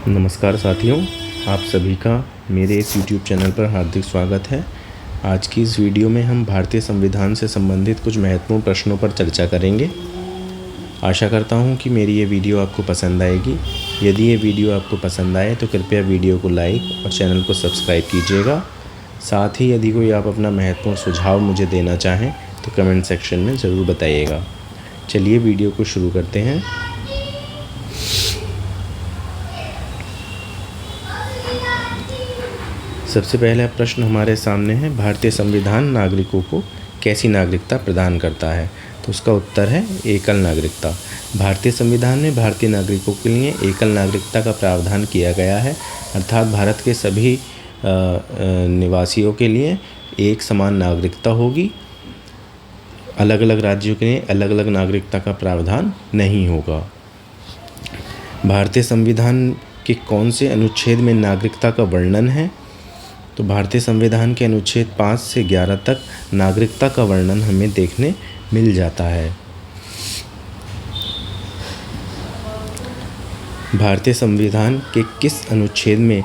नमस्कार साथियों, आप सभी का मेरे इस YouTube चैनल पर हार्दिक स्वागत है। आज की इस वीडियो में हम भारतीय संविधान से संबंधित कुछ महत्वपूर्ण प्रश्नों पर चर्चा करेंगे। आशा करता हूं कि मेरी ये वीडियो आपको पसंद आएगी। यदि ये वीडियो आपको पसंद आए तो कृपया वीडियो को लाइक और चैनल को सब्सक्राइब कीजिएगा। साथ ही यदि कोई आप अपना महत्वपूर्ण सुझाव मुझे देना चाहें तो कमेंट सेक्शन में ज़रूर बताइएगा। चलिए वीडियो को शुरू करते हैं। सबसे पहला प्रश्न हमारे सामने है, भारतीय संविधान नागरिकों को कैसी नागरिकता प्रदान करता है? तो उसका उत्तर है एकल नागरिकता। भारतीय संविधान में भारतीय नागरिकों के लिए एकल नागरिकता का प्रावधान किया गया है, अर्थात भारत के सभी निवासियों के लिए एक समान नागरिकता होगी। अलग अलग राज्यों के लिए अलग अलग नागरिकता का प्रावधान नहीं होगा। भारतीय संविधान के कौन से अनुच्छेद में नागरिकता का वर्णन है? तो भारतीय संविधान के अनुच्छेद 5 से 11 तक नागरिकता का वर्णन हमें देखने मिल जाता है। भारतीय संविधान के किस अनुच्छेद में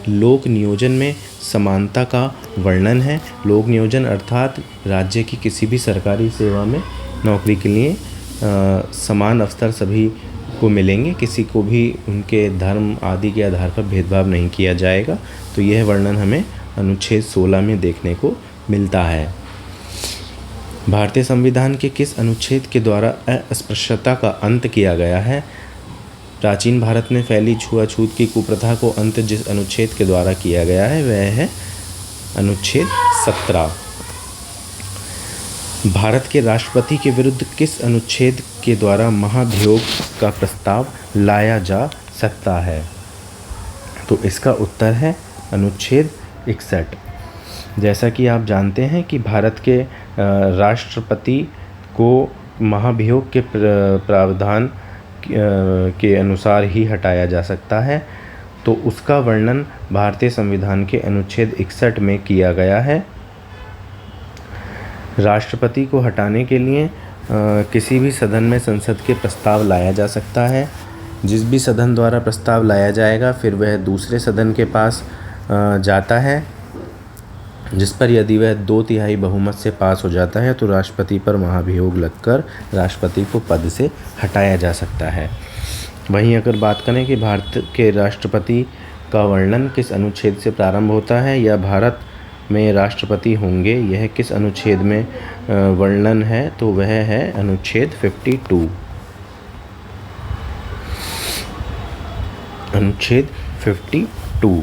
लोक नियोजन में समानता का वर्णन है? लोक नियोजन अर्थात राज्य की किसी भी सरकारी सेवा में नौकरी के लिए समान अवसर सभी को मिलेंगे, किसी को भी उनके धर्म आदि के आधार पर भेदभाव नहीं किया जाएगा। तो यह वर्णन हमें अनुच्छेद 16 में देखने को मिलता है। भारतीय संविधान के किस अनुच्छेद के द्वारा अस्पृश्यता का अंत किया गया है? प्राचीन भारत में फैली छुआछूत की कुप्रथा को अंत जिस अनुच्छेद के द्वारा किया गया है वह है अनुच्छेद 17। भारत के राष्ट्रपति के विरुद्ध किस अनुच्छेद के द्वारा महाभियोग का प्रस्ताव लाया जा सकता है? तो इसका उत्तर है अनुच्छेद 61। जैसा कि आप जानते हैं कि भारत के राष्ट्रपति को महाभियोग के प्रावधान के अनुसार ही हटाया जा सकता है, तो उसका वर्णन भारतीय संविधान के अनुच्छेद 61 में किया गया है। राष्ट्रपति को हटाने के लिए किसी भी सदन में संसद के प्रस्ताव लाया जा सकता है। जिस भी सदन द्वारा प्रस्ताव लाया जाएगा फिर वह दूसरे सदन के पास जाता है, जिस पर यदि वह 2/3 बहुमत से पास हो जाता है तो राष्ट्रपति पर महाभियोग लगकर राष्ट्रपति को पद से हटाया जा सकता है। वहीं अगर बात करें कि भारत के राष्ट्रपति का वर्णन किस अनुच्छेद से प्रारंभ होता है या भारत में राष्ट्रपति होंगे यह किस अनुच्छेद में वर्णन है, तो वह है अनुच्छेद 52। अनुच्छेद 52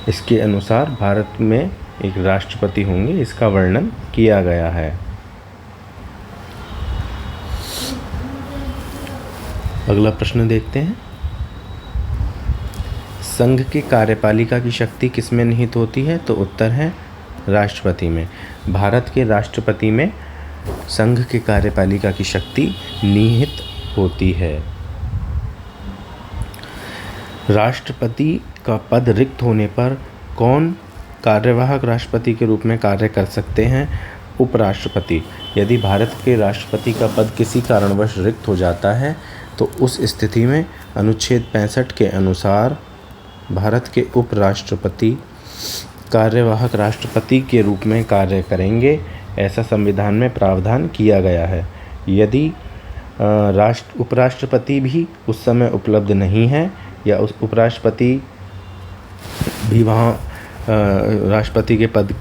इसके अनुसार भारत में एक राष्ट्रपति होंगे, इसका वर्णन किया गया है। अगला प्रश्न देखते हैं। संघ की कार्यपालिका की शक्ति किसमें निहित होती है? तो उत्तर है राष्ट्रपति में। भारत के राष्ट्रपति में संघ की कार्यपालिका की शक्ति निहित होती है। राष्ट्रपति का पद रिक्त होने पर कौन कार्यवाहक राष्ट्रपति के रूप में कार्य कर सकते हैं? उपराष्ट्रपति। यदि भारत के राष्ट्रपति का पद किसी कारणवश रिक्त हो जाता है तो उस स्थिति में अनुच्छेद 65 के अनुसार भारत के उपराष्ट्रपति कार्यवाहक राष्ट्रपति के रूप में कार्य करेंगे, ऐसा संविधान में प्रावधान किया गया है। यदि उपराष्ट्रपति भी उस समय उपलब्ध नहीं है या उस उपराष्ट्रपति भी वहाँ राष्ट्रपति के पद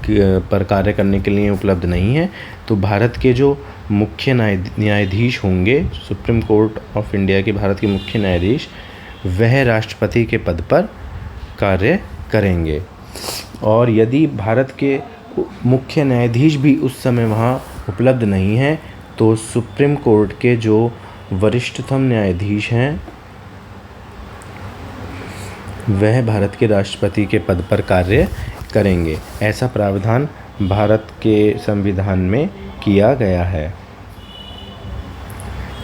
पर कार्य करने के लिए उपलब्ध नहीं है, तो भारत के जो मुख्य न्यायाधीश होंगे, सुप्रीम कोर्ट ऑफ इंडिया के भारत के मुख्य न्यायाधीश, वह राष्ट्रपति के पद पर कार्य करेंगे। और यदि भारत के मुख्य न्यायाधीश भी उस समय वहाँ उपलब्ध नहीं है तो सुप्रीम कोर्ट के जो वरिष्ठतम न्यायाधीश हैं वह भारत के राष्ट्रपति के पद पर कार्य करेंगे। ऐसा प्रावधान भारत के संविधान में किया गया है।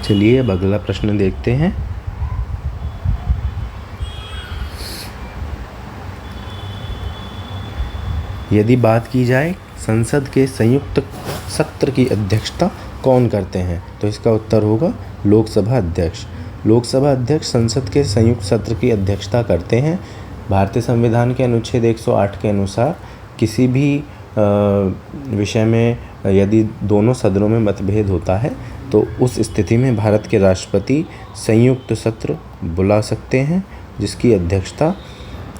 चलिए अब अगला प्रश्न देखते हैं। यदि बात की जाए संसद के संयुक्त सत्र की अध्यक्षता कौन करते हैं, तो इसका उत्तर होगा लोकसभा अध्यक्ष। लोकसभा अध्यक्ष संसद के संयुक्त सत्र की अध्यक्षता करते हैं। भारतीय संविधान के अनुच्छेद 108 के अनुसार किसी भी विषय में यदि दोनों सदनों में मतभेद होता है तो उस स्थिति में भारत के राष्ट्रपति संयुक्त सत्र बुला सकते हैं, जिसकी अध्यक्षता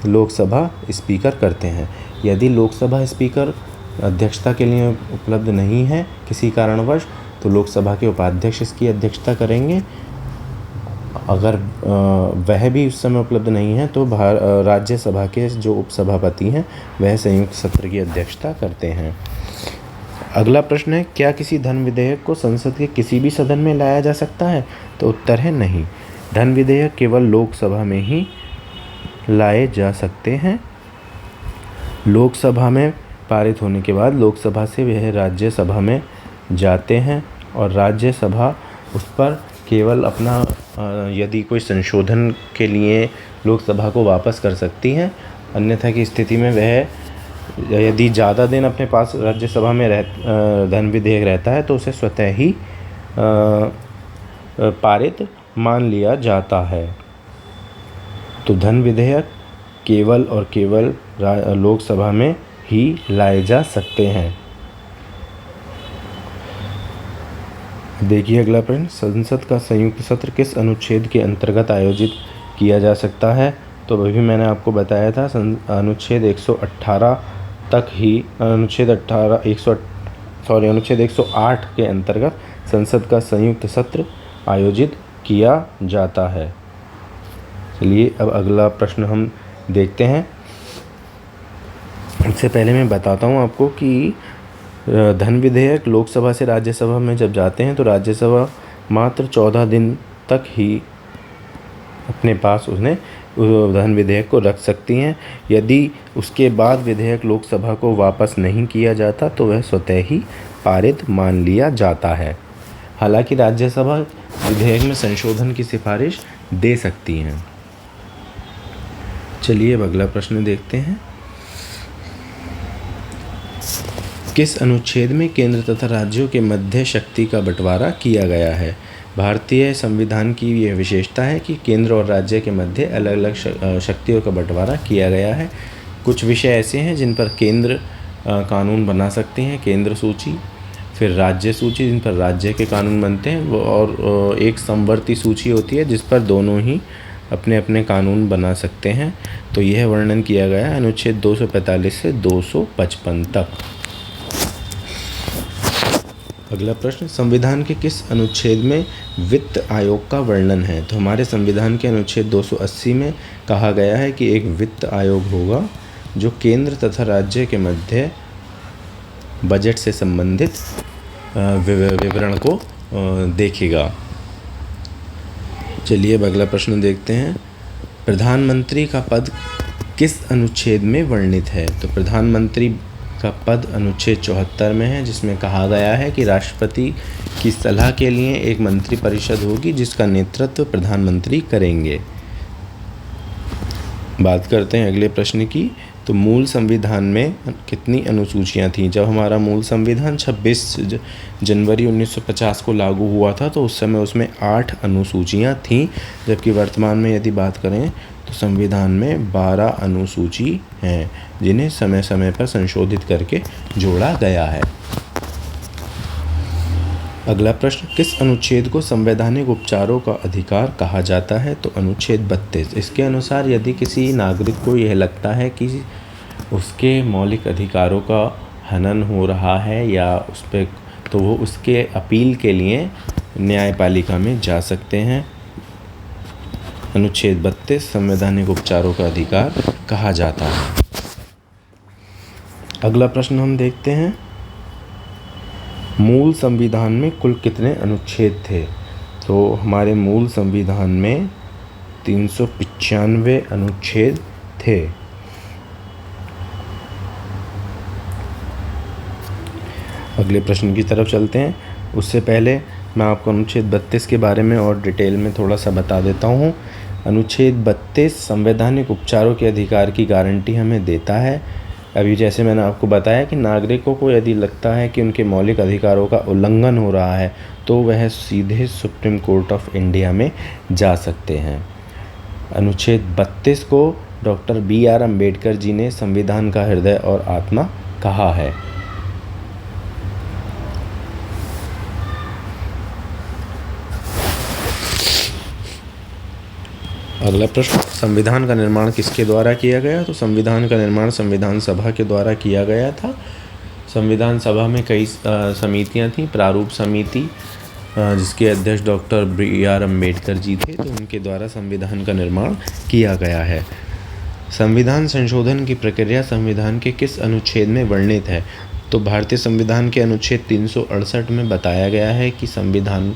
लोकसभा स्पीकर करते हैं। यदि लोकसभा स्पीकर अध्यक्षता के लिए उपलब्ध नहीं है किसी कारणवश, तो लोकसभा के उपाध्यक्ष इसकी अध्यक्षता करेंगे। अगर वह भी उस समय उपलब्ध नहीं है तो राज्यसभा के जो उपसभापति हैं वह संयुक्त सत्र की अध्यक्षता करते हैं। अगला प्रश्न है, क्या किसी धन विधेयक को संसद के किसी भी सदन में लाया जा सकता है? तो उत्तर है नहीं। धन विधेयक केवल लोकसभा में ही लाए जा सकते हैं। लोकसभा में पारित होने के बाद लोकसभा से वह राज्यसभा में जाते हैं और राज्यसभा उस पर केवल अपना यदि कोई संशोधन के लिए लोकसभा को वापस कर सकती है। अन्यथा की स्थिति में वह यदि ज़्यादा दिन अपने पास राज्यसभा में धन विधेयक रहता है तो उसे स्वतः ही पारित मान लिया जाता है। तो धन विधेयक केवल और केवल लोकसभा में ही लाए जा सकते हैं। देखिए अगला प्रश्न, संसद का संयुक्त सत्र किस अनुच्छेद के अंतर्गत आयोजित किया जा सकता है? तो अभी मैंने आपको बताया था अनुच्छेद 118 तक ही अनुच्छेद 108 के अंतर्गत संसद का संयुक्त सत्र आयोजित किया जाता है। चलिए अब अगला प्रश्न हम देखते हैं। इससे पहले मैं बताता हूँ आपको कि धन विधेयक लोकसभा से राज्यसभा में जब जाते हैं तो राज्यसभा मात्र 14 दिन तक ही अपने पास उन्हें धन विधेयक को रख सकती हैं। यदि उसके बाद विधेयक लोकसभा को वापस नहीं किया जाता तो वह स्वतः ही पारित मान लिया जाता है। हालांकि राज्यसभा विधेयक में संशोधन की सिफारिश दे सकती हैं। चलिए अब अगला प्रश्न देखते हैं। किस अनुच्छेद में केंद्र तथा राज्यों के मध्य शक्ति का बंटवारा किया गया है? भारतीय संविधान की यह विशेषता है कि केंद्र और राज्य के मध्य अलग अलग शक्तियों का बंटवारा किया गया है। कुछ विषय ऐसे हैं जिन पर केंद्र कानून बना सकते हैं, केंद्र सूची, फिर राज्य सूची जिन पर राज्य के कानून बनते हैं, और एक समवर्ती सूची होती है जिस पर दोनों ही अपने अपने कानून बना सकते हैं। तो यह वर्णन किया गया है अनुच्छेद 245 से 255 तक। अगला प्रश्न, संविधान के किस अनुच्छेद में वित्त आयोग का वर्णन है? तो हमारे संविधान के अनुच्छेद 280 में कहा गया है कि एक वित्त आयोग होगा जो केंद्र तथा राज्य के मध्य बजट से संबंधित विवरण को देखेगा। चलिए अब अगला प्रश्न देखते हैं। प्रधानमंत्री का पद किस अनुच्छेद में वर्णित है? तो प्रधानमंत्री का पद अनुच्छेद 74 में है, जिसमें कहा गया है कि राष्ट्रपति की सलाह के लिए एक मंत्री परिषद होगी जिसका नेतृत्व प्रधानमंत्री करेंगे। बात करते हैं अगले प्रश्न की। तो मूल संविधान में कितनी अनुसूचियां थीं? जब हमारा मूल संविधान 26 जनवरी 1950 को लागू हुआ था तो उस समय उसमें 8 अनुसूचियां थीं, जबकि वर्तमान में यदि बात करें तो संविधान में 12 अनुसूची हैं जिन्हें समय समय पर संशोधित करके जोड़ा गया है। अगला प्रश्न, किस अनुच्छेद को संवैधानिक उपचारों का अधिकार कहा जाता है? तो अनुच्छेद 32। इसके अनुसार यदि किसी नागरिक को यह लगता है कि उसके मौलिक अधिकारों का हनन हो रहा है या उस पर, तो वो उसके अपील के लिए न्यायपालिका में जा सकते हैं। अनुच्छेद 32 संवैधानिक उपचारों का अधिकार कहा जाता है। अगला प्रश्न हम देखते हैं। मूल संविधान में कुल कितने अनुच्छेद थे? तो हमारे मूल संविधान में 395 अनुच्छेद थे। अगले प्रश्न की तरफ चलते हैं। उससे पहले मैं आपको अनुच्छेद 32 के बारे में और डिटेल में थोड़ा सा बता देता हूँ। अनुच्छेद 32 संवैधानिक उपचारों के अधिकार की गारंटी हमें देता है। अभी जैसे मैंने आपको बताया कि नागरिकों को यदि लगता है कि उनके मौलिक अधिकारों का उल्लंघन हो रहा है तो वह सीधे सुप्रीम कोर्ट ऑफ इंडिया में जा सकते हैं। अनुच्छेद 32 को डॉक्टर BR अम्बेडकर जी ने संविधान का हृदय और आत्मा कहा है। अगला प्रश्न, संविधान का निर्माण किसके द्वारा किया गया? तो संविधान का निर्माण संविधान सभा के द्वारा किया गया था। संविधान सभा में कई समितियां थीं। प्रारूप समिति जिसके अध्यक्ष डॉक्टर BR अम्बेडकर जी थे, तो उनके द्वारा संविधान का निर्माण किया गया है। संविधान संशोधन की प्रक्रिया संविधान के किस अनुच्छेद में वर्णित है? तो भारतीय संविधान के अनुच्छेद 368 में बताया गया है कि संविधान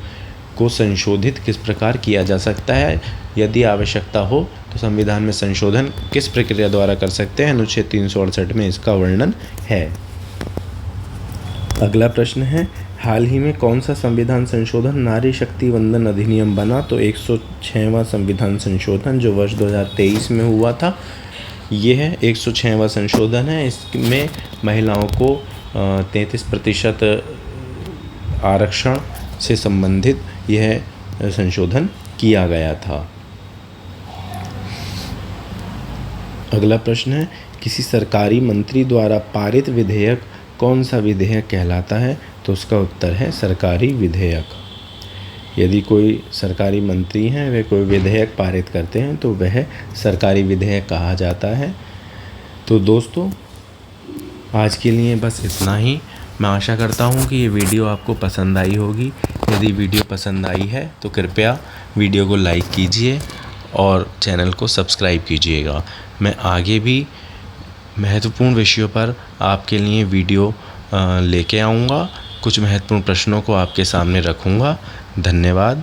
को संशोधित किस प्रकार किया जा सकता है। यदि आवश्यकता हो तो संविधान में संशोधन किस प्रक्रिया द्वारा कर सकते हैं? अनुच्छेद 368 में इसका वर्णन है। अगला प्रश्न है, हाल ही में कौन सा संविधान संशोधन नारी शक्ति वंदन अधिनियम बना? तो 106वां संविधान संशोधन जो वर्ष 2023 में हुआ था, यह 106वां संशोधन है। इसमें महिलाओं को 33% आरक्षण से संबंधित यह संशोधन किया गया था। अगला प्रश्न है, किसी सरकारी मंत्री द्वारा पारित विधेयक कौन सा विधेयक कहलाता है? तो उसका उत्तर है सरकारी विधेयक। यदि कोई सरकारी मंत्री हैं, वे कोई विधेयक पारित करते हैं तो वह सरकारी विधेयक कहा जाता है। तो दोस्तों, आज के लिए बस इतना ही। मैं आशा करता हूँ कि ये वीडियो आपको पसंद आई होगी। यदि वीडियो पसंद आई है तो कृपया वीडियो को लाइक कीजिए और चैनल को सब्सक्राइब कीजिएगा। मैं आगे भी महत्वपूर्ण विषयों पर आपके लिए वीडियो लेके आऊँगा। कुछ महत्वपूर्ण प्रश्नों को आपके सामने रखूँगा। धन्यवाद।